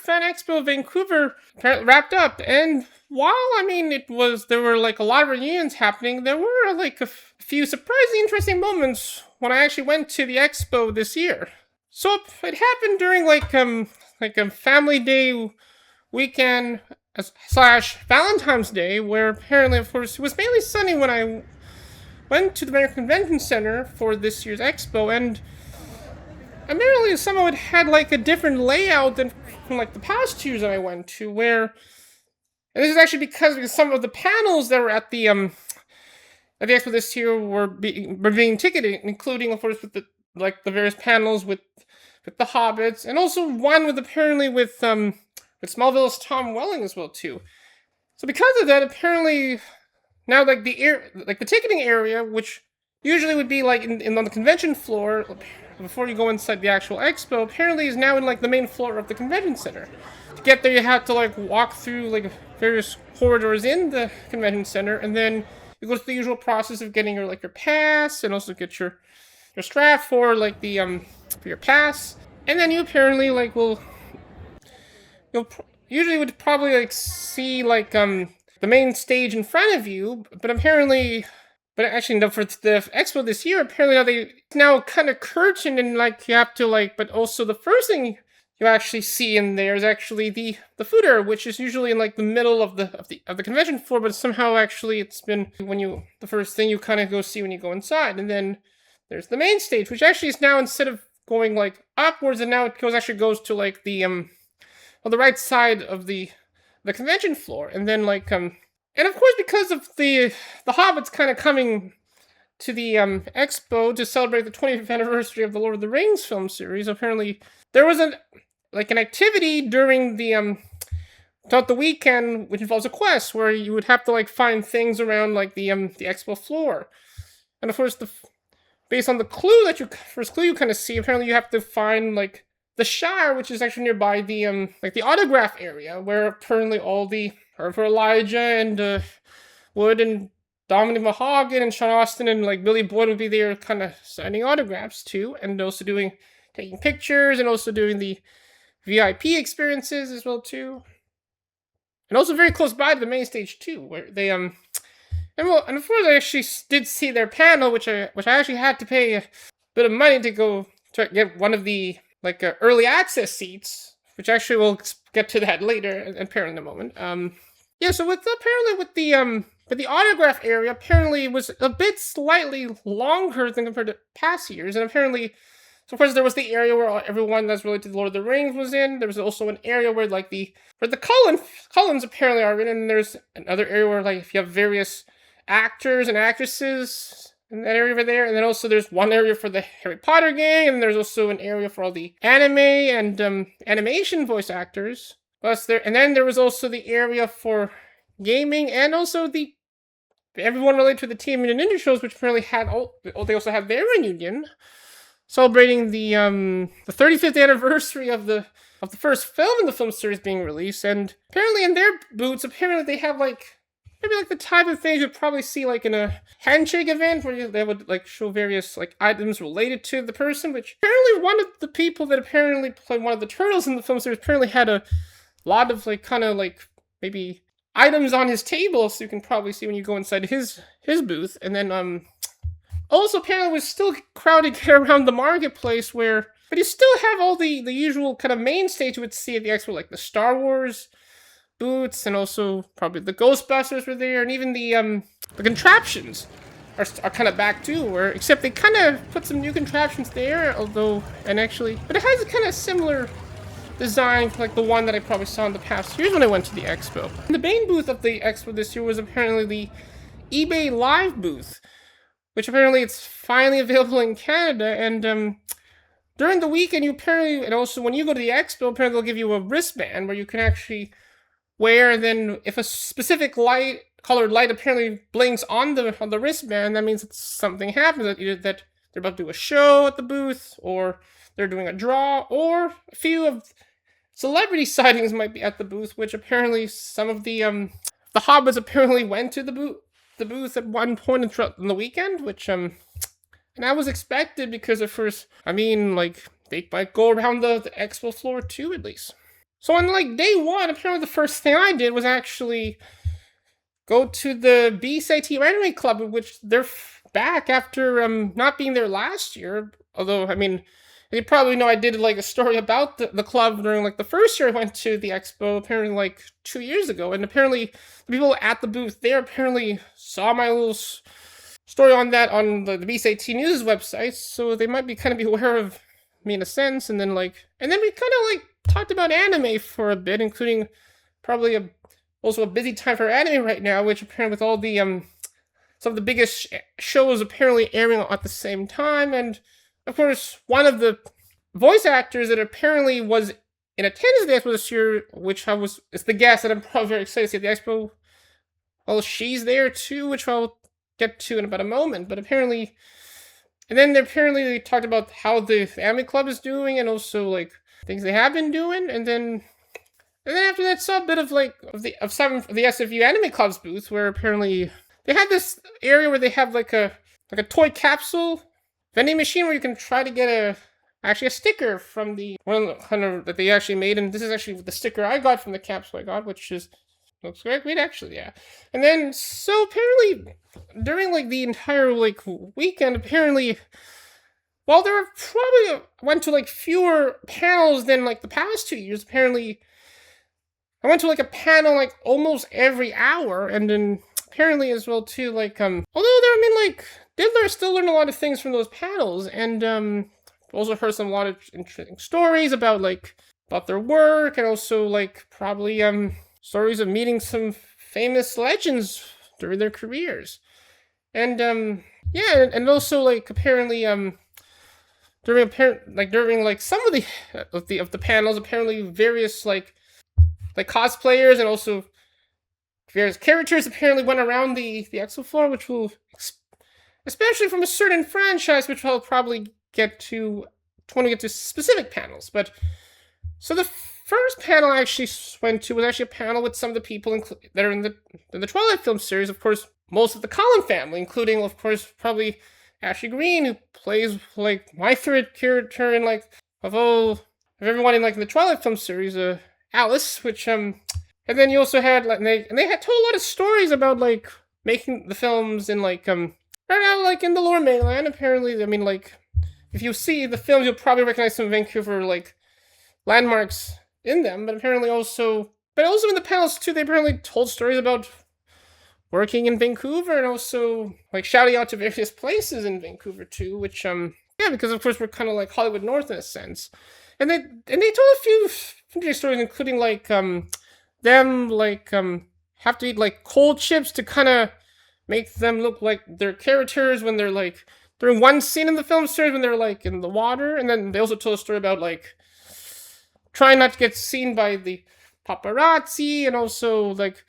Fan Expo Vancouver wrapped up, and while there were like a lot of reunions happening, there were like a few surprisingly interesting moments when I actually went to the expo this year. So it happened during like a family day weekend slash Valentine's Day, where apparently, of course, it was mainly sunny when I went to the American Convention Center for this year's expo, and apparently somehow it had like a different layout than from like the past years that I went to, where and this is actually because some of the panels that were at the expo this year were being ticketed, including of course with the various panels with the Hobbits, and also one with apparently with Smallville's Tom Welling as well too. So because of that, apparently now like the ticketing area, which usually would be like in on the convention floor before you go inside the actual expo, apparently is now in like the main floor of the convention center. To get there, you have to like walk through like various corridors in the convention center, and then you go through the usual process of getting your pass, and also get your strap for like the for your pass, and then you apparently you'll usually would probably like see like the main stage in front of you, but actually, no, for the expo this year, apparently now kind of curtained, and like you have to but also the first thing you actually see in there is actually the food area, which is usually in like the middle of the convention floor, but somehow actually it's been the first thing you kind of go see when you go inside, and then there's the main stage, which actually is now, instead of going like upwards, and now it goes to like the the right side of the convention floor, and then and of course, because of the Hobbits kind of coming to the expo to celebrate the 25th anniversary of the Lord of the Rings film series, apparently there was an activity during the throughout the weekend, which involves a quest where you would have to find things around the expo floor, and of course based on the first clue you kind of see, apparently you have to find the Shire, which is actually nearby the the autograph area, where apparently all the for Elijah and Wood and Dominic Mahagan and Sean Austin and Billy Boyd would be there kind of signing autographs too, and also taking pictures, and also doing the VIP experiences as well too. And also very close by to the main stage too, where they and of course I actually did see their panel, which I actually had to pay a bit of money to go to get one of the early access seats, which actually we'll get to that later and apparently in a moment. So with the autograph area, apparently it was a bit slightly longer than compared to past years, and apparently, so of course there was the area where everyone that's related to the Lord of the Rings was in. There was also an area where where the Cullens apparently are in, and there's another area where if you have various actors and actresses in that area over there, and then also there's one area for the Harry Potter gang, and there's also an area for all the anime and animation voice actors. And then there was also the area for gaming, and also everyone related to the Team and Ninja shows, which apparently they also had their reunion, celebrating the 35th anniversary of the first film in the film series being released. And apparently in their booths, apparently they have maybe the type of things you'd probably see in a handshake event, where they would show various items related to the person, which apparently one of the people that apparently played one of the turtles in the film series apparently had a lot of maybe items on his table, so you can probably see when you go inside his booth. And then also apparently was still crowded around the marketplace, but you still have all the usual kind of main stage you would see at the expo, the Star Wars booths, and also probably the Ghostbusters were there, and even the contraptions are kind of back too, except they kind of put some new contraptions there, but it has a kind of similar design like the one that I probably saw in the past years when I went to the expo. And the main booth of the expo this year was apparently the eBay Live booth, which apparently it's finally available in Canada. And during the weekend, and also when you go to the expo, apparently they'll give you a wristband where you can actually wear. And then if a specific colored light apparently blinks on the wristband, that means that something happens. That either that they're about to do a show at the booth, or they're doing a draw, or a few of celebrity sightings might be at the booth, which apparently some of the Hobbits apparently went to the booth at one point in the weekend, which and that was expected, because at first, they might go around the expo floor too, at least. So on like day one, apparently the first thing I did was actually go to the BCT Anime Club, which they're back after not being there last year. Although, I mean, you probably know I did like a story about the club during like the first year I went to the expo, apparently like 2 years ago. And apparently the people at the booth there apparently saw my little story on that on the BCT News website, so they might be kind of be aware of me in a sense. And then we kind of like talked about anime for a bit, including probably also a busy time for anime right now, which apparently with all the some of the biggest shows apparently airing at the same time. And of course, one of the voice actors that apparently was in attendance at the expo this year, which it's the guest that I'm probably very excited to see at the expo. Well, she's there too, which I'll get to in about a moment. But apparently, and then apparently they talked about how the anime club is doing, and also like things they have been doing, and then after that, saw a bit of some of the SFU anime club's booth, where apparently they had this area where they have like a toy capsule vending machine where you can try to get a sticker from the one that they actually made, and this is actually the sticker I got from the capsule I got, which is looks very great actually, yeah. And then so apparently during like the entire like weekend, apparently while there probably went to like fewer panels than like the past 2 years, apparently I went to like a panel like almost every hour, and then apparently as well too like although there did still learn a lot of things from those panels, and also heard a lot of interesting stories about their work, and also like probably stories of meeting some famous legends during their careers, and yeah, and also like apparently during like some of the panels, apparently various like cosplayers and also various characters apparently went around the expo floor, which will, especially from a certain franchise, which I'll probably get to when we get to specific panels. But so the first panel I actually went to was actually a panel with some of the people that are in the Twilight film series. Of course, most of the Cullen family, including of course probably Ashley Green, who plays like my favorite character in like of everyone in like the Twilight film series, Alice, which and then you also had like they had told a lot of stories about like making the films in like right now like in the Lower Mainland. Apparently, I mean like if you see the films, you'll probably recognize some Vancouver like landmarks in them. But apparently also in the panels too, they apparently told stories about working in Vancouver, and also like shouting out to various places in Vancouver too, which yeah, because of course we're kind of like Hollywood North in a sense. And they told a few interesting stories, including like them like have to eat like cold chips to kind of make them look like their characters when they're like during one scene in the film series when they're like in the water. And then they also told a story about like trying not to get seen by the paparazzi, and also like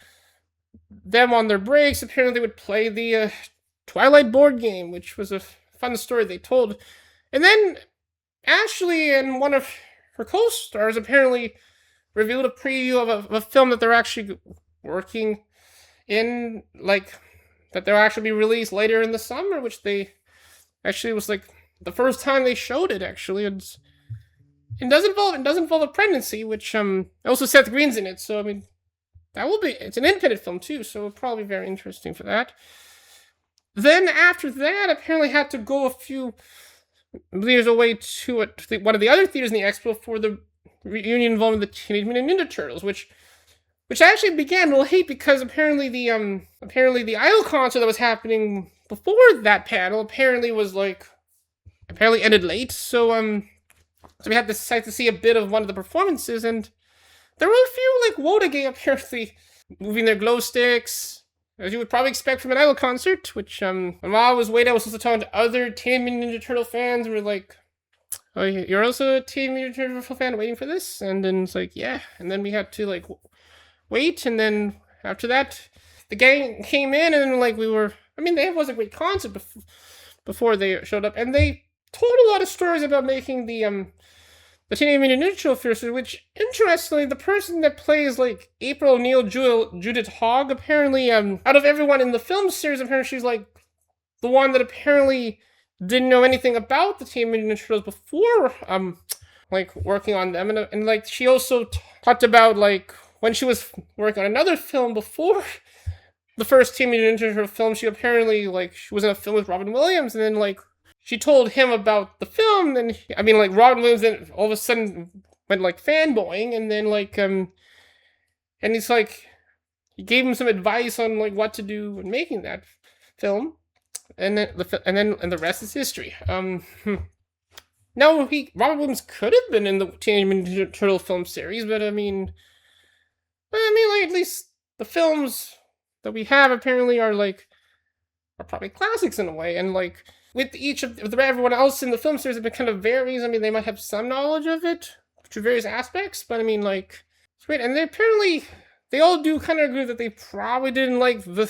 them on their breaks apparently would play the Twilight board game, which was a fun story they told. And then Ashley and one of her co-stars apparently revealed a preview of a film that they're actually working in, like that they'll actually be released later in the summer, which they actually was like the first time they showed it. Actually, it does involve a pregnancy, which also Seth Green's in it. So I mean, it's an independent film too, so it'll probably be very interesting for that. Then after that, apparently had to go a few meters away to one of the other theaters in the expo for the reunion involving the Teenage Mutant Ninja Turtles, which actually began late because apparently the Idol concert that was happening before that panel apparently ended late. So we had to see a bit of one of the performances, and there were a few like Wodagay apparently moving their glow sticks, as you would probably expect from an Idol concert, which while I was waiting, I was also talking to other Teenage Mutant Ninja Turtle fans who were like, "Oh, you're also a Teenage Mutant Ninja Turtle fan waiting for this?" And then it's like, yeah. And then we had to like wait, and then after that, the gang came in, and like it was a great concert before they showed up, and they told a lot of stories about making the Teenage Mutant Ninja Turtle series, which, interestingly, the person that plays, like, April O'Neil Judith Hogg, apparently, out of everyone in the film series, apparently she's, like, the one that apparently didn't know anything about the Teenage Mutant Ninja Turtles before, like, working on them, and like, she also talked about like when she was working on another film before the first Teenage Mutant Ninja Turtle film. She apparently like she was in a film with Robin Williams, and then like she told him about the film, and like Robin Williams then all of a sudden went like fanboying, and then like and he's like he gave him some advice on like what to do in making that film, and then the rest is history. No, Robin Williams could have been in the Teenage Mutant Ninja Turtle film series, but I mean, like at least the films that we have apparently are probably classics in a way, and like with everyone else in the film series, it kind of varies. I mean, they might have some knowledge of it to various aspects, but I mean, like it's great, and they all do kind of agree that they probably didn't like the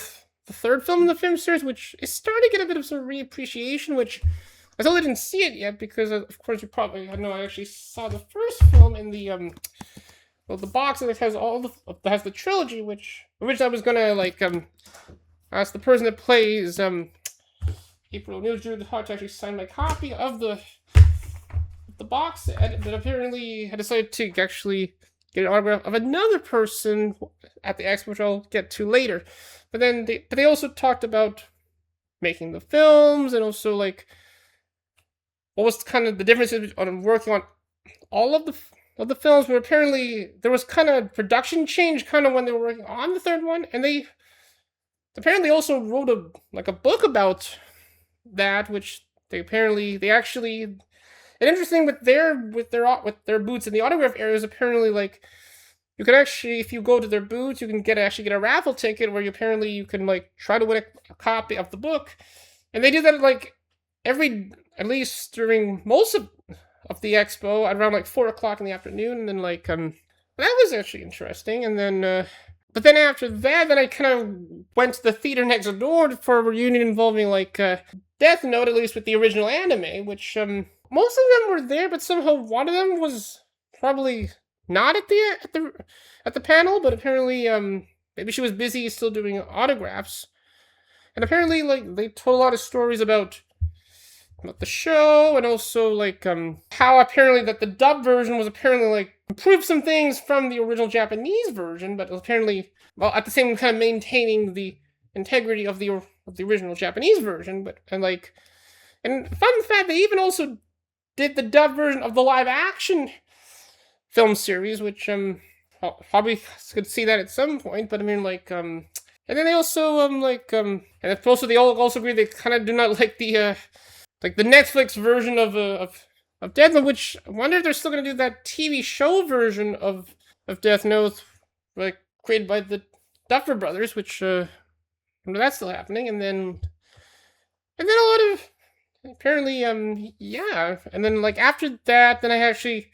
third film in the film series, which is starting to get a bit of some reappreciation, which I still didn't see it yet because, of course, I actually saw the first film in the the box that has the trilogy, which I was gonna ask the person that plays April O'Neil Drew the Hot to actually sign my copy of the box set, but apparently I decided to actually get an autograph of another person at the expo, which I'll get to later. But then they also talked about making the films, and also like what was kind of the differences on working on all of the films, where apparently there was kind of production change kind of when they were working on the third one, and they apparently also wrote a book about that, which they actually and interesting with their booths in the autograph areas. Apparently, like you can actually, if you go to their booths, you can get a raffle ticket where you can like try to win a copy of the book, and they do that like at least during most of the expo at around like 4:00 in the afternoon, and then like that was actually interesting. And then but then after that, then I kind of went to the theater next door for a reunion involving like Death Note, at least with the original anime, which most of them were there, but somehow one of them was probably not at the panel, but apparently maybe she was busy still doing autographs, and apparently like they told a lot of stories about the show, and also like how apparently that the dub version was apparently like improved some things from the original Japanese version, but apparently at the same time kind of maintaining the integrity of the original Japanese version. And fun fact, they even also did the dub version of the live action film series, which probably could see that at some point. But I mean like and then they also and also they all also agree they kind of do not like the Netflix version of Death Note, which I wonder if they're still going to do that TV show version of Death Note, like created by the Duffer Brothers, which I wonder that's still happening. And then a lot of apparently yeah. And then like after that, then I think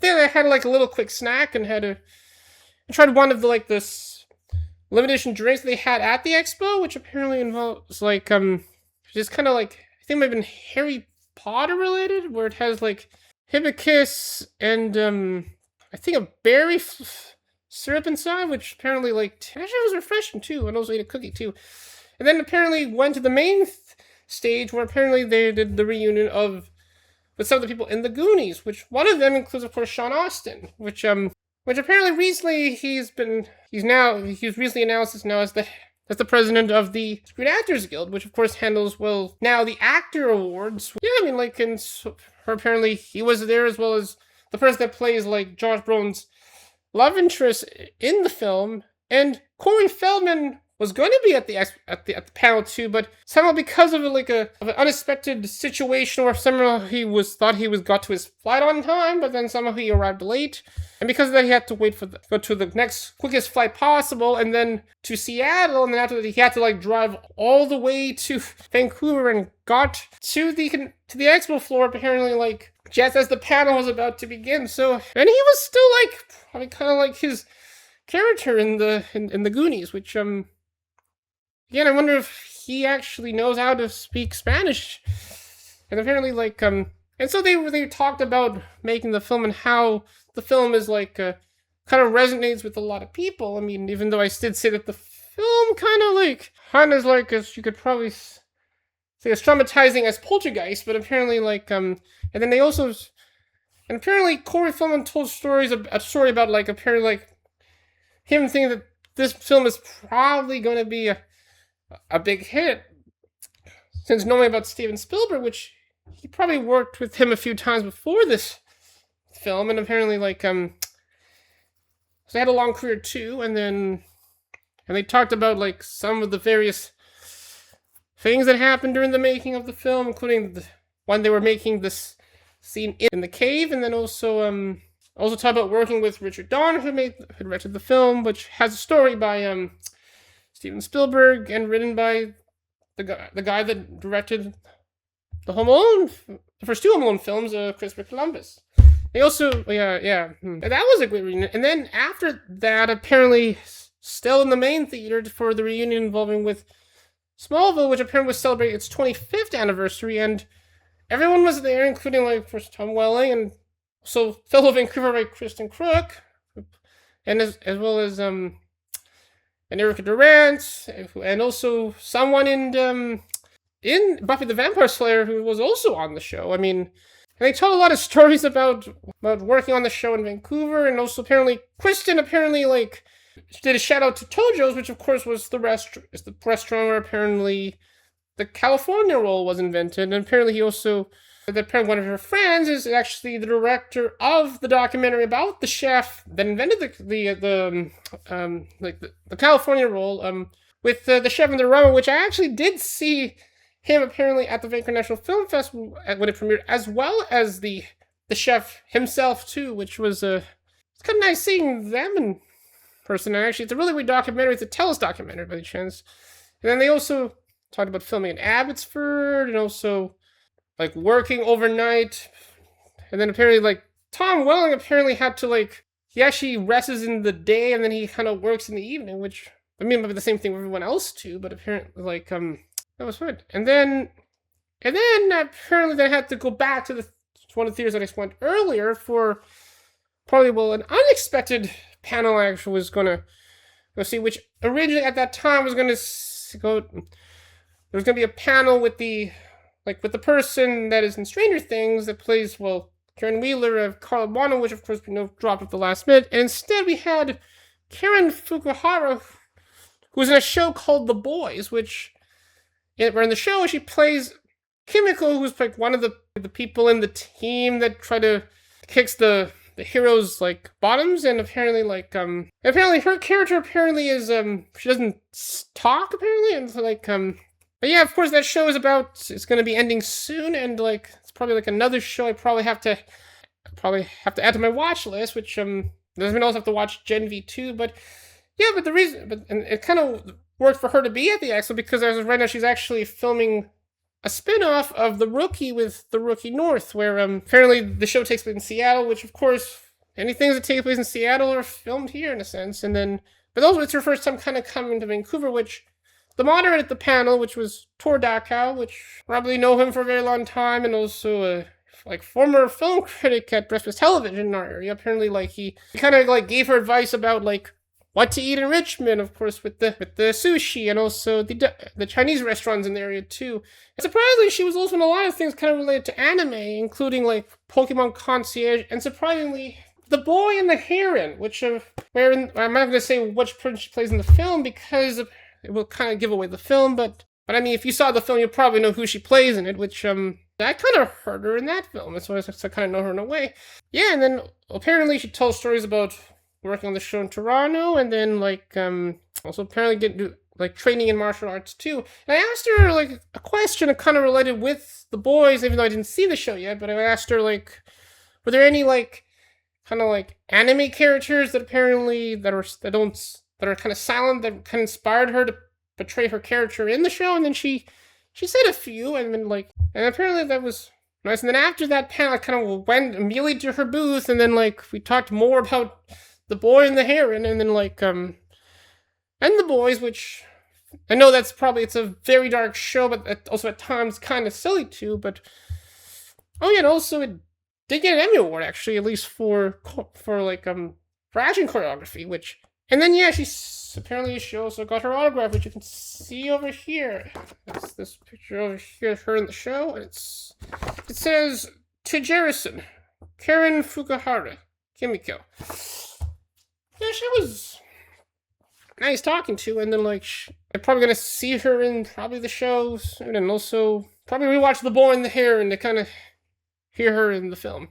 I had like a little quick snack and I tried one of this limited edition drinks they had at the expo, which apparently involves like just kind of like, I think it might have been Harry Potter related, where it has like hibiscus and I think a berry syrup inside, which apparently like actually was refreshing too, and also ate a cookie too. And then apparently went to the main stage where apparently they did the reunion with some of the people in the Goonies, which one of them includes of course Sean Astin, which apparently recently he's recently announced as the president of the Screen Actors Guild, which of course handles now the actor awards. Yeah, I mean like apparently he was there, as well as the person that plays like Josh Brolin's love interest in the film, and Corey Feldman was going to be at the panel too, but somehow because of an unexpected situation where somehow thought he got to his flight on time, but then somehow he arrived late, and because of that he had to go to the next quickest flight possible, and then to Seattle, and then after that he had to like drive all the way to Vancouver and got to the expo floor apparently like just as the panel was about to begin. So, and he was still like probably kind of like his character in the Goonies, which again, I wonder if he actually knows how to speak Spanish. And apparently, like, and so they talked about making the film and how the film is like kind of resonates with a lot of people. I mean, even though I did say that the film kind of like as you could probably say as traumatizing as Poltergeist, but apparently like and then they also And apparently Corey Feldman told a story about like apparently like him thinking that this film is probably going to be a big hit, since knowing about Steven Spielberg, which he probably worked with him a few times before this film, and apparently like so they had a long career too, and they talked about like some of the various things that happened during the making of the film, including when they were making this scene in the cave, and then also talk about working with Richard Donner, who directed the film, which has a story by Steven Spielberg and written by the guy that directed the first two Home Alone films, Christopher Columbus. They also, that was a great reunion. And then after that, apparently, still in the main theater for the reunion involving with Smallville, which apparently was celebrating its 25th anniversary, and everyone was there, including like first Tom Welling and so fellow Vancouver writer Kristen Crook, and as well as and Erica Durant, and also someone in Buffy the Vampire Slayer who was also on the show. I mean, and they told a lot of stories about working on the show in Vancouver, and also apparently Kristen like did a shout out to Tojo's, which of course was the restaurant where apparently the California roll was invented, and apparently one of her friends is actually the director of the documentary about the chef that invented the California roll, with the chef and the ramen, which I actually did see him apparently at the Vancouver National Film Festival when it premiered, as well as the chef himself too, which was it's kind of nice seeing them in person. And actually, it's a really weird documentary. It's a TELUS documentary by the chance. And then they also talked about filming in Abbotsford, and also like working overnight. And then apparently like Tom Welling apparently had to like, he actually rests in the day and then he kind of works in the evening, which I mean might be the same thing with everyone else too, but apparently like that was fun. And then apparently they had to go back to one of the theaters that I explained earlier for probably an unexpected panel I actually was gonna go see, which originally at that time was gonna go. There was gonna be a panel with the person that is in Stranger Things that plays, Karen Wheeler of Carl Bono, which of course we know dropped at the last minute. And instead we had Karen Fukuhara, who's in a show called The Boys, where in the show she plays Kimiko, who's like one of the people in the team that try to kicks the heroes like bottoms, and apparently her character apparently is she doesn't talk apparently, and so but yeah, of course that show it's going to be ending soon, and like it's probably like another show I probably have to add to my watch list, which doesn't mean I also have to watch Gen V 2, but yeah, but and it kind of worked for her to be at the Expo because as of right now she's actually filming a spin-off of The Rookie with The Rookie North, where apparently the show takes place in Seattle, which of course any things that take place in Seattle are filmed here in a sense, but also it's her first time kind of coming to Vancouver, which the moderator at the panel, which was Tor Dachau, which probably know him for a very long time, and also a former film critic at Breakfast Television in our area. Apparently, he kind of gave her advice about what to eat in Richmond, of course, with the sushi, and also the Chinese restaurants in the area too. And surprisingly, she was also in a lot of things kind of related to anime, including Pokemon Concierge, and surprisingly, The Boy and the Heron, which I'm not going to say which person she plays in the film because it will kind of give away the film, but I mean, if you saw the film, you'll probably know who she plays in it, which, I kind of heard her in that film, so I kind of know her in a way. Yeah, and then apparently she told stories about working on the show in Toronto, and then, also apparently getting training in martial arts, too. And I asked her, a question kind of related with The Boys, even though I didn't see the show yet, but I asked her, were there any, anime characters that apparently, that are kind of silent, that kind of inspired her to portray her character in the show, and then she said a few, and then and apparently that was nice. And then after that panel, I kind of went immediately to her booth, and then we talked more about The Boy and the Heron, and then and The Boys, which I know it's a very dark show, but also at times kind of silly too. But oh yeah, and also it did get an Emmy Award actually, at least for action choreography, which. And then, yeah, she also got her autograph, which you can see over here. It's this picture over here of her in the show. And it says, "To Jerison, Karen Fukuhara, Kimiko. Yeah, she was nice talking to, and then like I'm probably gonna see her in probably the shows, and then also probably rewatch The Boy and the Hare, and to kind of hear her in the film.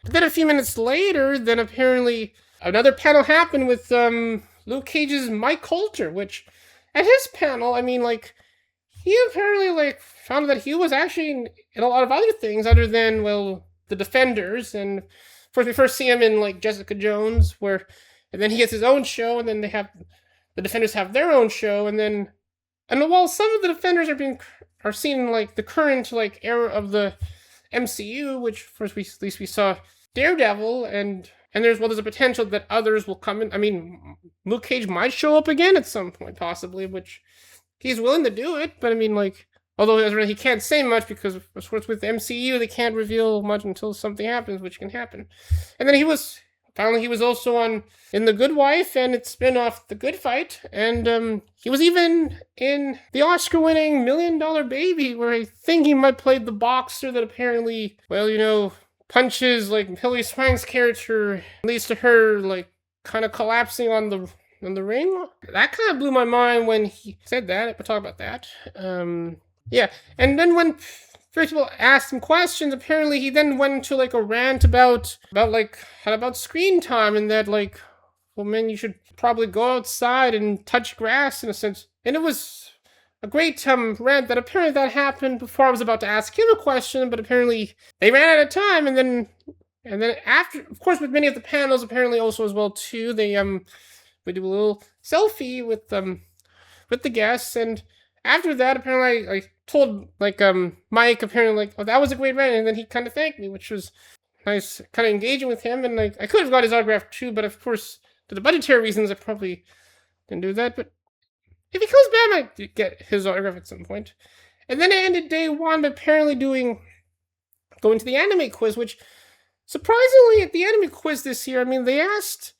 But then a few minutes later, then apparently another panel happened with Luke Cage's Mike Coulter, which at his panel, I mean, like, he apparently like found that he was actually in a lot of other things other than, well, the Defenders. And of course we first see him in like Jessica Jones, where and then he gets his own show, and then the Defenders have their own show, and while some of the Defenders are seen in like the current like era of the MCU, which first at least we saw Daredevil, and there's a potential that others will come in. I mean, Luke Cage might show up again at some point, possibly, which he's willing to do it. But I mean, like, although he can't say much because, of course, with the MCU, they can't reveal much until something happens, which can happen. And then he was also in The Good Wife and its spin-off, The Good Fight, and he was even in the Oscar-winning $1 Million Baby, where I think he might play the boxer that apparently, well, punches like Hilary Swank's character, leads to her like kind of collapsing on the ring. That kind of blew my mind when he said that. We'll talk about that. Yeah, and then when first people asked him questions, apparently he then went into like a rant about screen time, and that like, well, man, you should probably go outside and touch grass in a sense. And it was a great rant that apparently that happened before I was about to ask him a question, but apparently they ran out of time, and then after, of course, with many of the panels, apparently also as well too, they we do a little selfie with the guests, and after that, apparently I told like Mike apparently like, oh, that was a great rant, and then he kind of thanked me, which was nice, kind of engaging with him, and like I could have got his autograph too, but of course, for the budgetary reasons, I probably didn't do that. But if he comes back, I might get his autograph at some point. And then I ended day one by apparently going to the anime quiz, which surprisingly at the anime quiz this year, I mean, they asked,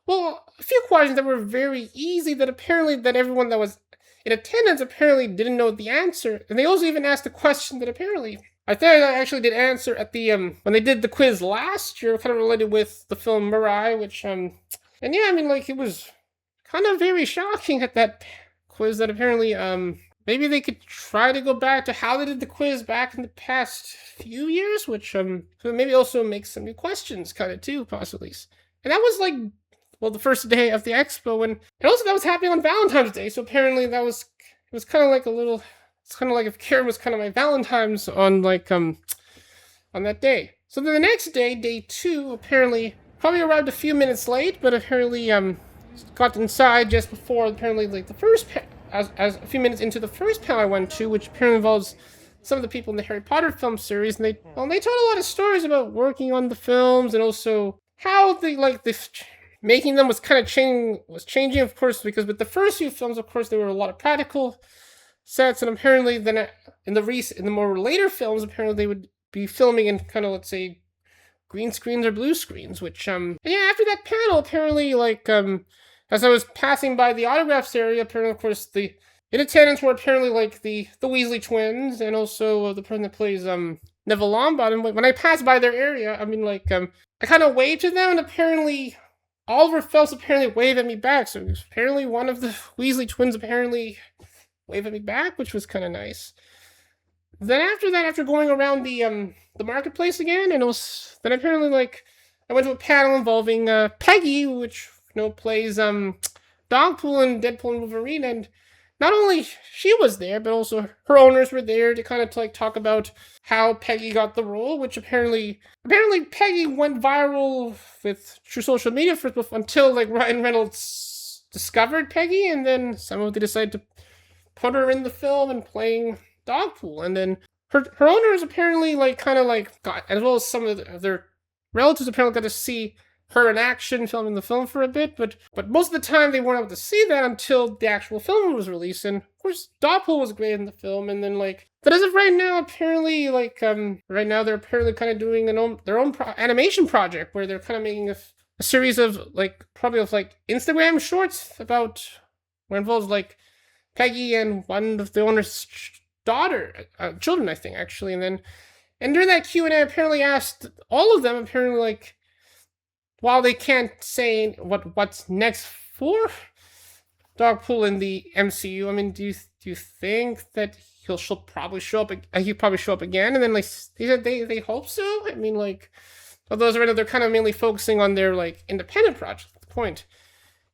well, a few questions that were very easy that apparently that everyone that was in attendance apparently didn't know the answer. And they also even asked a question that apparently I think I actually did answer at the when they did the quiz last year, kind of related with the film Mirai, which and yeah, I mean, like, it was kind of very shocking at that quiz that apparently maybe they could try to go back to how they did the quiz back in the past few years, which so maybe also makes some new questions kind of too, possibly. And that was like, well, the first day of the expo, and also that was happening on Valentine's Day, so apparently it was kind of like a little, it's kind of like if Karen was kind of my Valentine's on like on that day. So then the next day, day two, apparently probably arrived a few minutes late, but apparently got inside just before apparently like the first as a few minutes into the first panel I went to, which apparently involves some of the people in the Harry Potter film series, and they told a lot of stories about working on the films, and also how the making them was kind of changing, of course, because with the first few films, of course, there were a lot of practical sets, and apparently then in the more later films, apparently they would be filming in kind of, let's say, green screens or blue screens, which and yeah, after that panel, apparently like as I was passing by the autographs area, apparently, of course, in attendance were apparently like the Weasley twins, and also the person that plays Neville Longbottom. When I passed by their area, I mean, like I kind of waved to them, and apparently Oliver Phelps apparently waved at me back. So apparently one of the Weasley twins apparently waved at me back, which was kind of nice. Then after that, after going around the marketplace again, and then apparently like I went to a panel involving Peggy, which plays Dogpool and Deadpool and Wolverine, and not only she was there, but also her owners were there to kind of like talk about how Peggy got the role, which apparently Peggy went viral through social media until like Ryan Reynolds discovered Peggy, and then somehow they decided to put her in the film and playing Dogpool, and then her owners apparently like kind of like got, as well as some of their relatives apparently got to see her in action filming the film for a bit, but most of the time they weren't able to see that until the actual film was released. And of course Dogpool was great in the film, and then like, but as of right now, apparently like right now they're apparently kind of doing their own animation project where they're kind of making a series of like probably of like Instagram shorts about where involves like Peggy and one of the owner's children, I think, actually, and then And during that Q&A, apparently asked all of them, apparently, like, while they can't say what's next for Dogpool in the MCU, I mean, do you think that he'll probably show up? He'll probably show up again, and then like they said they hope so. I mean, like, although right now they're kind of mainly focusing on their like independent project at the point.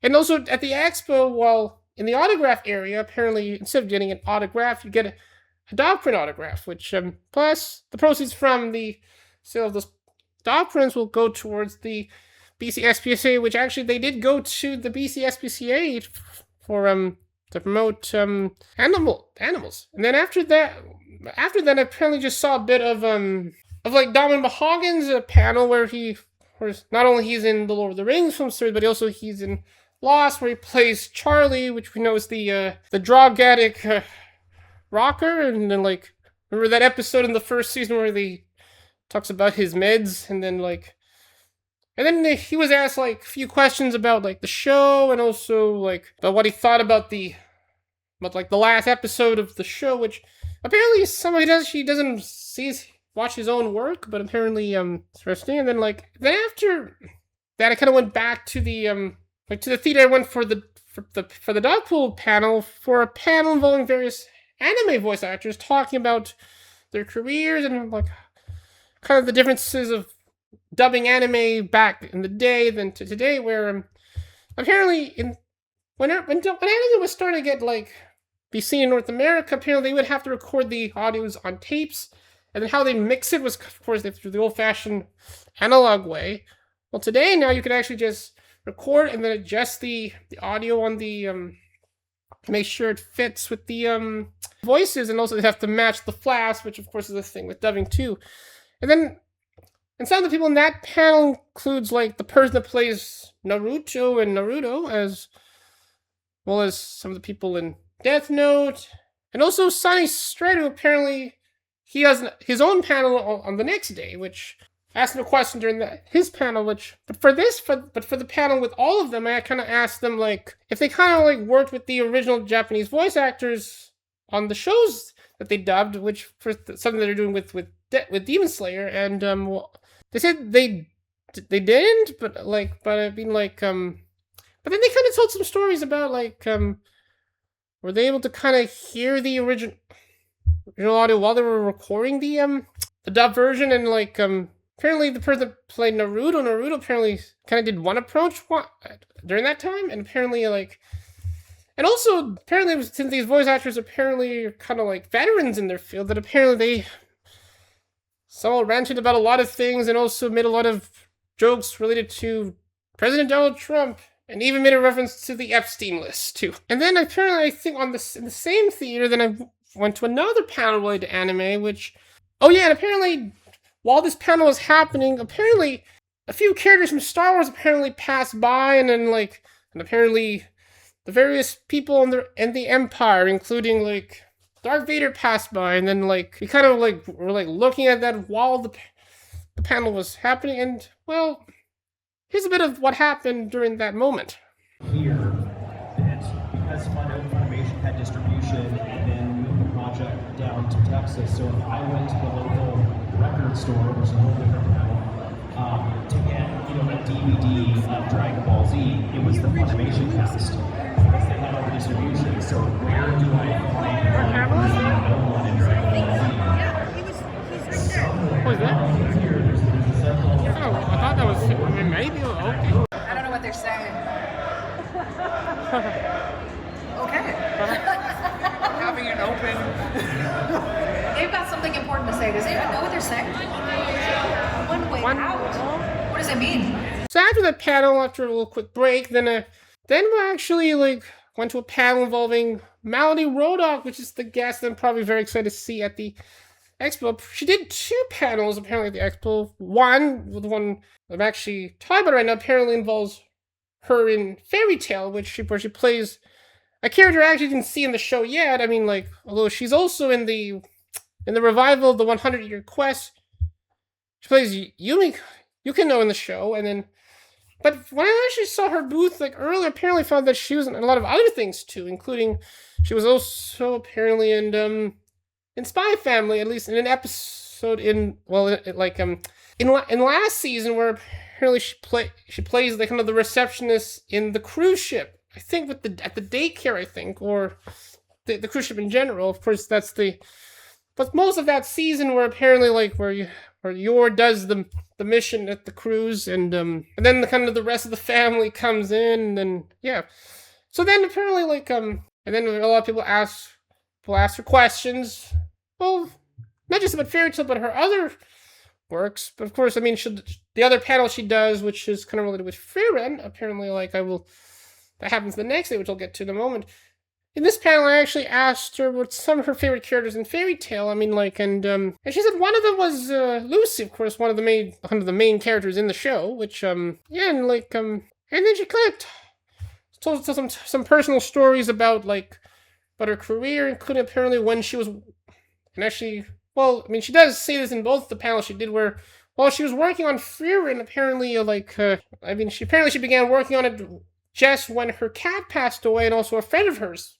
And also at the expo, while in the autograph area, apparently instead of getting an autograph, you get a dog print autograph, which plus the proceeds from the sale of those dog prints will go towards the BC which actually they did go to the BC for to promote animals. And then after that I apparently just saw a bit of like Dominic Mahagan's panel where not only he's in the Lord of the Rings film series, but also he's in Lost, where he plays Charlie, which we know is the drug addict rocker. And then like remember that episode in the first season where he talks about his meds, and then he was asked like a few questions about like the show, and also like about what he thought about the last episode of the show, which apparently somebody doesn't watch his own work, but apparently interesting. And then after that, I kind of went back to the to the theater. I went for the Dogpool panel, for a panel involving various anime voice actors talking about their careers and like kind of the differences of dubbing anime back in the day than to today, where apparently when anime was starting to get be seen in North America, apparently they would have to record the audios on tapes, and then how they mix it was, of course, through the old-fashioned analog way. Well, today now you can actually just record and then adjust the audio on the to make sure it fits with the voices, and also they have to match the flash, which of course is the thing with dubbing too. And some of the people in that panel includes like the person that plays Naruto and Naruto, as well as some of the people in Death Note, and also Sonny Strait, who apparently he has his own panel on the next day, which asked him a question during his panel. But for the panel with all of them, I kind of asked them like if they kind of like worked with the original Japanese voice actors on the shows that they dubbed, which for something that they're doing with Demon Slayer, and they said they didn't, but I mean but then they kind of told some stories about were they able to kind of hear the original audio while they were recording the dub version, and apparently the person that played Naruto apparently kind of did one approach during that time, and apparently and also apparently since these voice actors apparently are kind of like veterans in their field, that apparently someone ranted about a lot of things and also made a lot of jokes related to President Donald Trump, and even made a reference to the Epstein list too. And then apparently I think in the same theater, then I went to another panel related to anime, which and apparently while this panel was happening, apparently a few characters from Star Wars apparently passed by, and then and apparently the various people in the Empire, including Darth Vader, passed by, and then we kind of were looking at that while the panel was happening, and well, here's a bit of what happened during that moment. Here, that because Funimation had distribution and then moved the project down to Texas, so if I went to the local record store, which is a whole different panel, to get a DVD of Dragon Ball Z, it was the Funimation cast because they had all the distribution. So where do I find no one in Dragon Ball Z? What was that? Here, there's a several. Oh, I thought that was maybe okay. I don't know what they're saying. Okay. Having an open. They've got something important to say. Does anyone know what they're saying? One way out. What does it mean? So after the panel, after a little quick break, then we actually went to a panel involving Melody Rodock, which is the guest that I'm probably very excited to see at the Expo. She did 2 panels apparently at the Expo. The one I'm actually talking about right now apparently involves her in Fairy Tale, where she plays a character I actually didn't see in the show yet. I mean, although she's also in the revival of the 100-Year Quest, she plays Yukino in the show, but when I actually saw her booth earlier, apparently found that she was in a lot of other things too, including she was also apparently in Spy Family, at least in an episode episode in last season where apparently she plays the kind of the receptionist in the cruise ship. I think at the daycare, I think, or the cruise ship in general. Of course, but most of that season where apparently where Yor does the mission at the cruise, and then the kind of the rest of the family comes in, and then yeah. So then apparently and then a lot of people ask her questions. Well, not just about fairy tale, but her other works. But of course, I mean, the other panel she does, which is kind of related with Frieren, apparently, that happens the next day, which I'll get to in a moment. In this panel, I actually asked her what some of her favorite characters in fairy tale. I mean, and she said one of them was Lucy, of course, one of the main characters in the show. Which and then she kind of told some personal stories about her career, including apparently when she was, and actually, well, I mean, she does say this in both the panels she did, where while she was working on Frieren, apparently, she began working on it just when her cat passed away, and also a friend of hers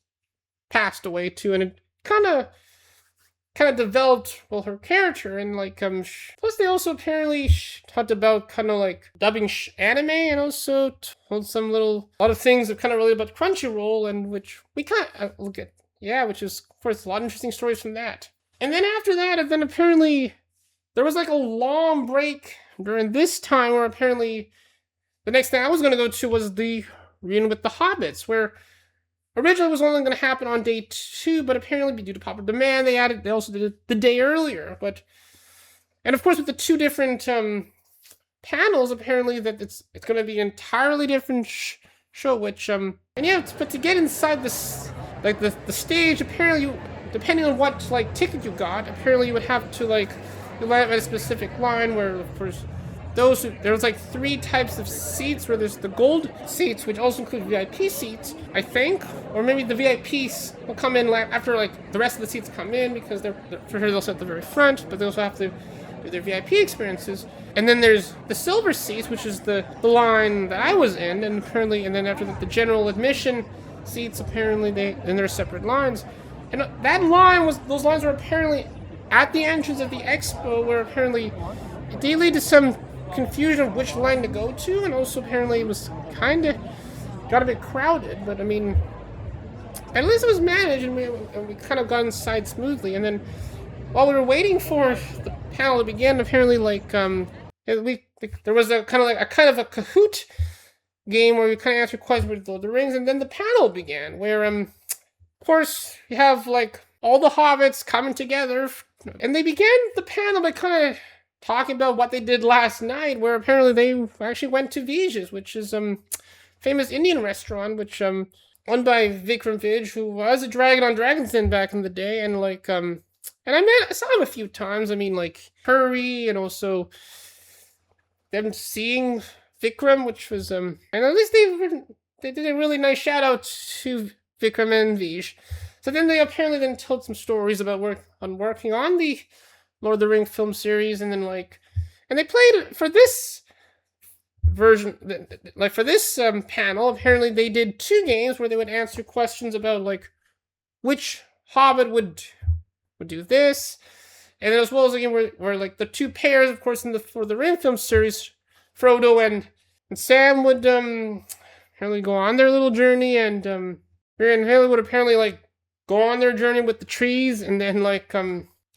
passed away too, and it kind of developed her character, and plus they also apparently talked about kind of dubbing anime, and also told a lot of things that kind of related about Crunchyroll, and which we kind of look at, which is of course a lot of interesting stories from that. And then after that, and then apparently there was a long break during this time where apparently the next thing I was going to go to was the reunion with the Hobbits, where originally it was only going to happen on day 2, but apparently due to popular demand, they also did it the day earlier. And of course with the 2 different panels, apparently that it's going to be an entirely different show, which but to get inside this the stage, apparently depending on what ticket you got, apparently you would have to you land at a specific line where of course there's 3 types of seats, where there's the gold seats, which also include VIP seats, I think, or maybe the VIPs will come in after the rest of the seats come in, because they're for sure they'll sit at the very front, but they also have to do their VIP experiences. And then there's the silver seats, which is the line that I was in, and then after that the general admission seats, apparently they're separate lines, and those lines were apparently at the entrance of the expo, where apparently it did lead to some confusion of which line to go to, and also apparently it was got a bit crowded, but I mean, at least it was managed, and we kind of got inside smoothly. And then while we were waiting for the panel to begin, apparently there was a kind of a Kahoot game where we kind of answered questions with Lord of the Rings, and then the panel began, where of course you have all the hobbits coming together, and they began the panel by kind of talking about what they did last night, where apparently they actually went to Vij's, which is famous Indian restaurant, which owned by Vikram Vij, who was a dragon on Dragon's Den back in the day, and I saw him a few times. I mean, Curry, and also them seeing Vikram, which was and at least they did a really nice shout out to Vikram and Vij. So then they apparently then told some stories about working on the Lord of the Rings film series, and then and they played for this version, for this panel, apparently they did 2 games where they would answer questions about which Hobbit would do this, and then as well as a game where the 2 pairs, of course, in the for the Ring film series, Frodo and Sam would apparently go on their little journey, and Merry and Haley would apparently go on their journey with the trees, and then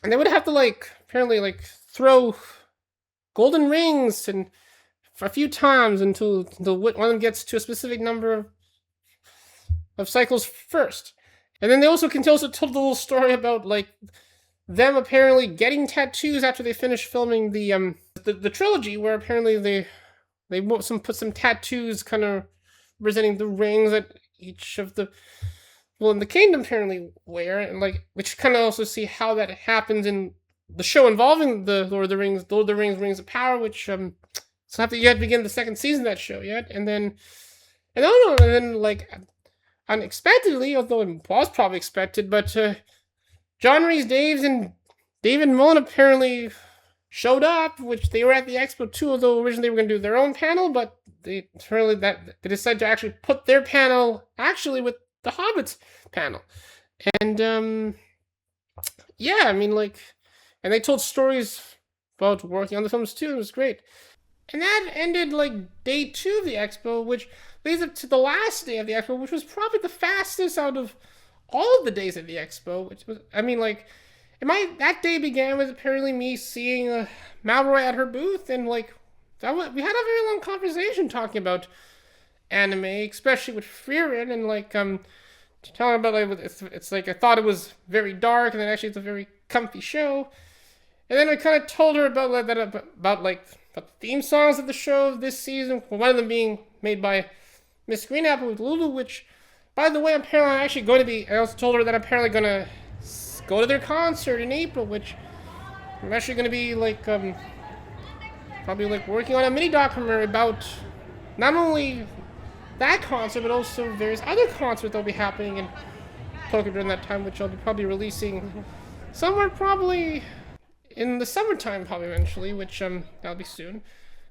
and they would have to apparently throw golden rings and for a few times until one of them gets to a specific number of cycles first. And then they also told the little story about them apparently getting tattoos after they finished filming the trilogy, where apparently they put some tattoos kind of representing the rings that each of the in the kingdom apparently wear, and which kind of also see how that happens in the show involving the Lord of the Rings, Rings of Power, which you have to begin the 2nd season of that show yet, and then unexpectedly, although it was probably expected, but John Rhys Davies and David Mullen apparently showed up, which they were at the expo too, although originally they were going to do their own panel, but they decided to actually put their panel actually with the Hobbits panel. And I mean, and they told stories about working on the films too. It was great. And that ended like day 2 of the expo, which leads up to the last day of the expo, which was probably the fastest out of all of the days of the expo. Which was, I mean, like, that day began with apparently me seeing Malroy at her booth, and like we had a very long conversation talking about anime, especially with Frieren, and like telling about like it's like I thought it was very dark, and then actually it's a very comfy show. And then I kind of told her about the theme songs of the show this season. One of them being made by Miss Greenapple with Lulu, which, by the way, apparently I'm actually going to be. I also told her that I'm apparently going to go to their concert in April, which I'm actually going to be like probably like working on a mini documentary about not only that concert but also various other concerts that'll be happening in Tokyo during that time, which I'll be probably releasing somewhere probably in the summertime, probably eventually, which that'll be soon.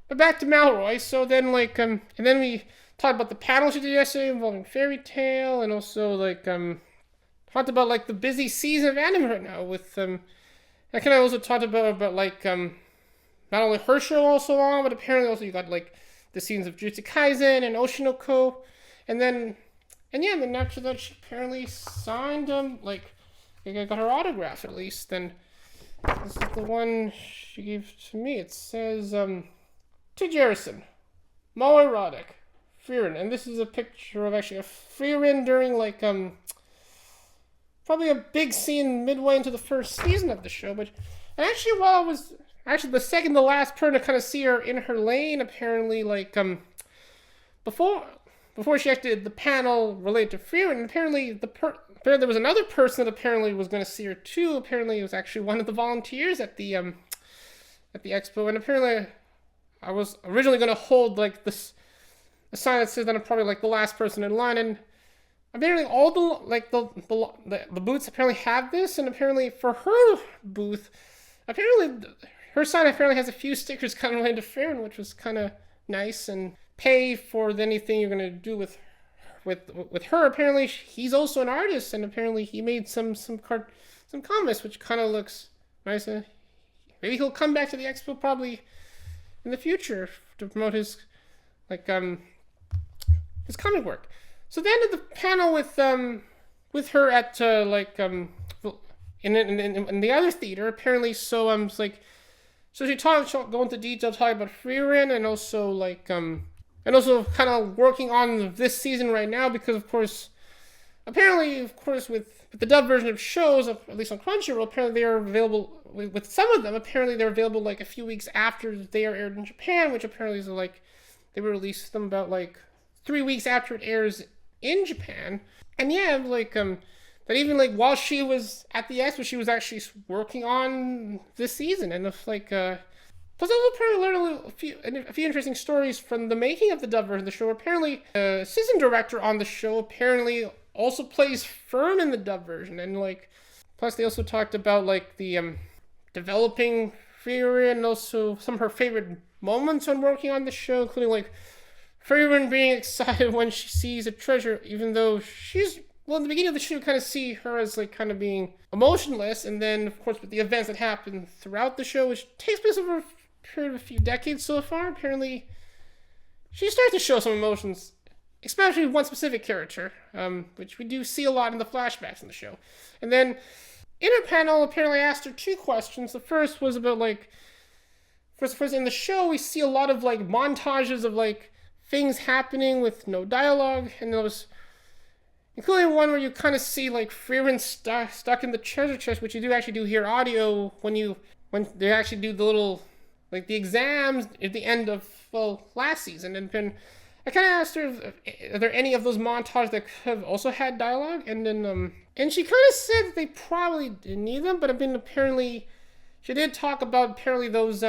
But back to Malroy. So then and then we talked about the panel she did yesterday involving Fairy Tail, and also like talked about like the busy season of anime right now with I kind of also talked about like not only her show also on, but apparently also you got like the scenes of Jujutsu Kaisen and Oshinoko, and then after that she apparently signed like I got her autograph at least. And this is the one she gave to me. It says, to Jerison, Mo Erotic, Frieren. And this is a picture of actually a Frieren during, like, probably a big scene midway into the first season of the show. And actually, while I was, actually the second to last person to kind of see her in her lane, apparently, like, before she actually did the panel related to Frieren, apparently apparently there was another person that apparently was going to see her too. Apparently it was actually one of the volunteers at the expo, and apparently I was originally going to hold like a sign that says that I'm probably like the last person in line, and apparently all the booths apparently have this, and apparently for her booth, apparently her sign apparently has a few stickers kind of related to Frieren, which was kind of nice, and pay for anything you're going to do with her. Apparently he's also an artist, and apparently he made some comics, which kind of looks nice. Maybe he'll come back to the expo probably in the future to promote his his comic work. So then at the panel with her at in the other theater, apparently. So she go into detail talking about Frieren, and also and also kind of working on this season right now, because of course with the dub version of shows, at least on Crunchyroll, apparently they are available, with some of them, apparently they're available like a few weeks after they are aired in Japan, which apparently is like, they will release them about like 3 weeks after it airs in Japan. And yeah, but even like while she was at the expo, she was actually working on this season, and plus, I also apparently learned a few interesting stories from the making of the dub version of the show. Apparently, the assistant director on the show apparently also plays Fern in the dub version, and plus they also talked about the developing Frieren, and also some of her favorite moments when working on the show, including Frieren being excited when she sees a treasure, even though in the beginning of the show, you kind of see her as kind of being emotionless, and then of course with the events that happen throughout the show, which takes place over a period of a few decades so far, apparently she starts to show some emotions, especially with one specific character, which we do see a lot in the flashbacks in the show. And then in her panel, apparently I asked her 2 questions. The first was about first in the show we see a lot of montages of things happening with no dialogue, and there was including one where you kind of see Frieren stuck in the treasure chest, which you do actually do hear audio when they actually do the little the exams at the end of last season. And then I kind of asked her, are there any of those montages that have also had dialogue? And then and she kind of said that they probably didn't need them, but apparently she did talk about apparently those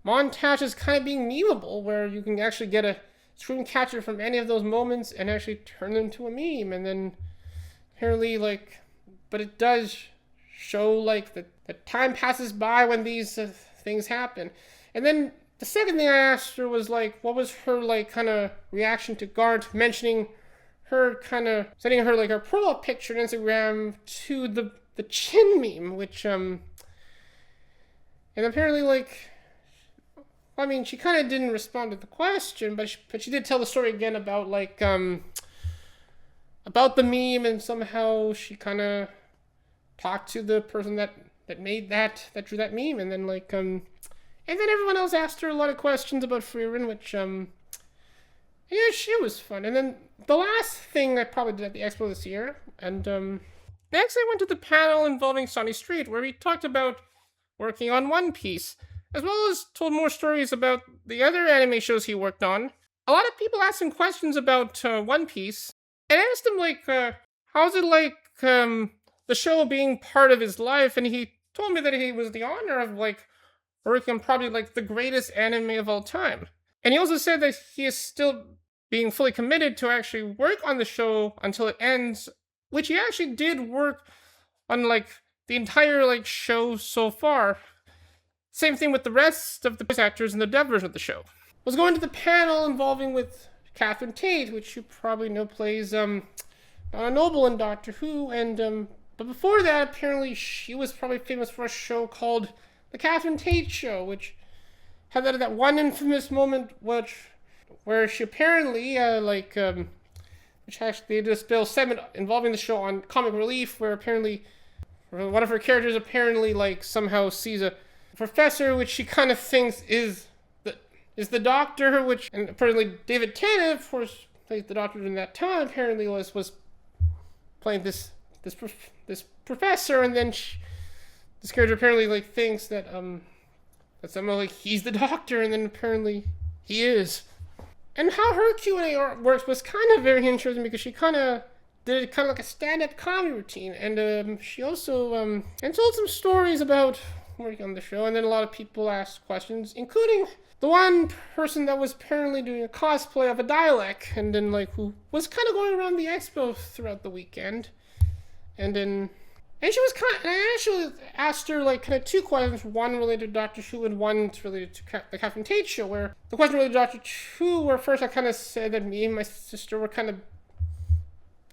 montages kind of being memeable, where you can actually get a screen capture from any of those moments and actually turn them into a meme. And then apparently but it does show that time passes by when these things happen. And then the second thing I asked her was what was her kind of reaction to Garnt mentioning her kind of sending her her profile picture on Instagram to the chin meme, which And apparently, like, I mean, she kind of didn't respond to the question, but she did tell the story again about, like, about the meme, and somehow she kind of talked to the person that drew that meme, and then, like, and then everyone else asked her a lot of questions about Freerin, which, yeah, she was fun. And then the last thing I probably did at the expo this year, and, next I went to the panel involving Sonny Street, where we talked about working on One Piece, as well as told more stories about the other anime shows he worked on. A lot of people asked him questions about One Piece, and I asked him, like, how's it like, the show being part of his life, and he told me that he was the honor of, like, working on probably, like, the greatest anime of all time. And he also said that he is still being fully committed to actually work on the show until it ends, which he actually did work on, like, the entire, like, show so far. Same thing with the rest of the voice actors in the dub version of the show. Was going to the panel involving with Catherine Tate, which you probably know plays Donna Noble in Doctor Who, and but before that, apparently she was probably famous for a show called The Catherine Tate Show, which had that one infamous moment where she apparently, which actually they did a spell segment involving the show on Comic Relief, where apparently one of her characters apparently, like, somehow sees a professor which she kind of thinks is the Doctor, which, and apparently David Tennant, of course, plays the Doctor in that time, apparently was playing this professor, and then this character apparently, like, thinks that somehow, like, he's the Doctor, and then apparently he is. And how her Q&A works was kind of very interesting, because she kind of did kind of like a stand-up comedy routine, and she also and told some stories about working on the show, and then a lot of people asked questions, including the one person that was apparently doing a cosplay of a Dalek, and then, like, who was kind of going around the expo throughout the weekend, and she was kind of, and I actually asked her, like, kind of two questions, one related to Doctor Who and one related to the Catherine Tate Show, where the question related to Doctor Who, where first I kind of said that me and my sister were kind of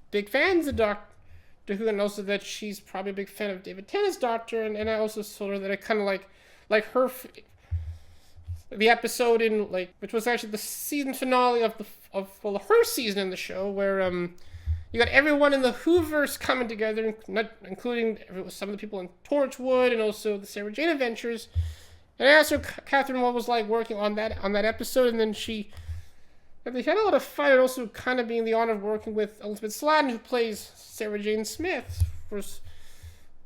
big fans of Doctor Who, and also that she's probably a big fan of David Tennant's Doctor, and I also told her that I kind of like her, the episode in, like, which was actually the season finale of her season in the show, where you got everyone in the Whoverse coming together, including some of the people in Torchwood and also the Sarah Jane Adventures. And I asked her, Catherine, what was like working on that episode, and then they had a lot of fun, and also kind of being the honor of working with Elizabeth Sladen, who plays Sarah Jane Smith, of course,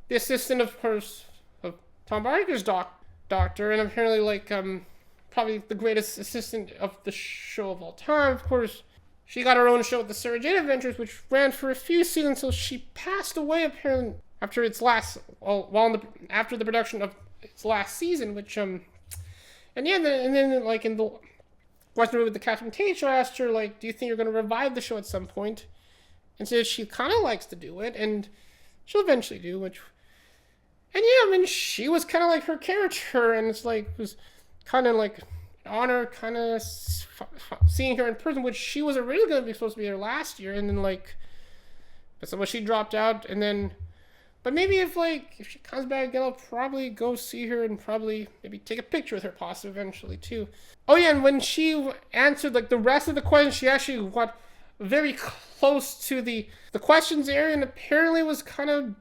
the assistant, of course, of Tom Barker's doctor, and apparently, like, probably the greatest assistant of the show of all time. Of course, she got her own show with the Sarah Jane Adventures, which ran for a few seasons until she passed away, apparently, after after the production of its last season, which, and then, like, in the question with the Catherine Tate Show, I asked her, like, do you think you're going to revive the show at some point? And said she kind of likes to do it, and she'll eventually do, and yeah, I mean, she was kind of like her character, and it's like, it was kind of like an honor, kind of seeing her in person, which she was originally going to be supposed to be here last year, and then, like, but so she dropped out, and then, but maybe if she comes back again, I'll probably go see her and probably maybe take a picture with her, possibly eventually too. Oh yeah, and when she answered, like, the rest of the questions, she actually got very close to the questions area, and apparently was kind of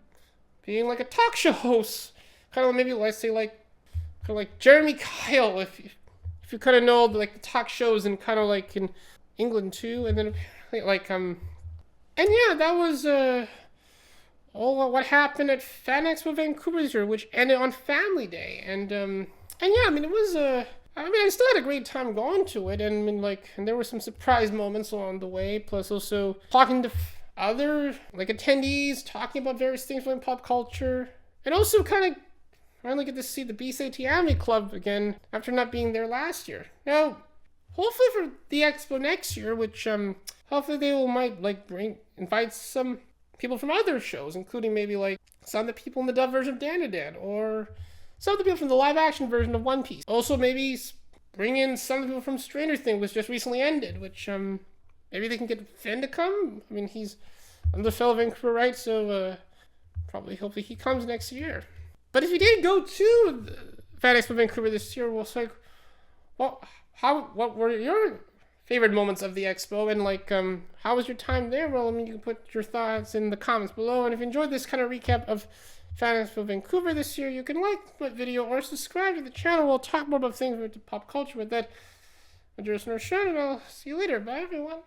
being like a talk show host, kind of maybe, let's say, like Jeremy Kyle, if you kind of know, like, the talk shows, and kind of like in England too, and then apparently, like, and yeah, that was all what happened at Fan Expo Vancouver this year, which ended on Family Day, and yeah, I mean, it was I still had a great time going to it, and I mean, like, and there were some surprise moments along the way, plus also talking to other, like, attendees, talking about various things from pop culture, and also kind of finally get to see the BSAT Anime Club again after not being there last year. Now, hopefully for the expo next year, which hopefully they might, like, invite some people from other shows, including maybe, like, some of the people in the dub version of Dan, or some of the people from the live-action version of One Piece. Also, maybe bring in some of the people from Stranger Things, which just recently ended, which, maybe they can get Finn to come. I mean, he's another fellow Vancouver, right? So, hopefully he comes next year. But if you did go to Fan Expo Vancouver this year. Well, so, like, what were your favorite moments of the expo, and like, how was your time there? Well, I mean, you can put your thoughts in the comments below, and if you enjoyed this kind of recap of Fan Expo Vancouver this year, you can like my video or subscribe to the channel. We'll talk more about things with the pop culture with that. I'm Jason Rochelle, and I'll see you later. Bye, everyone.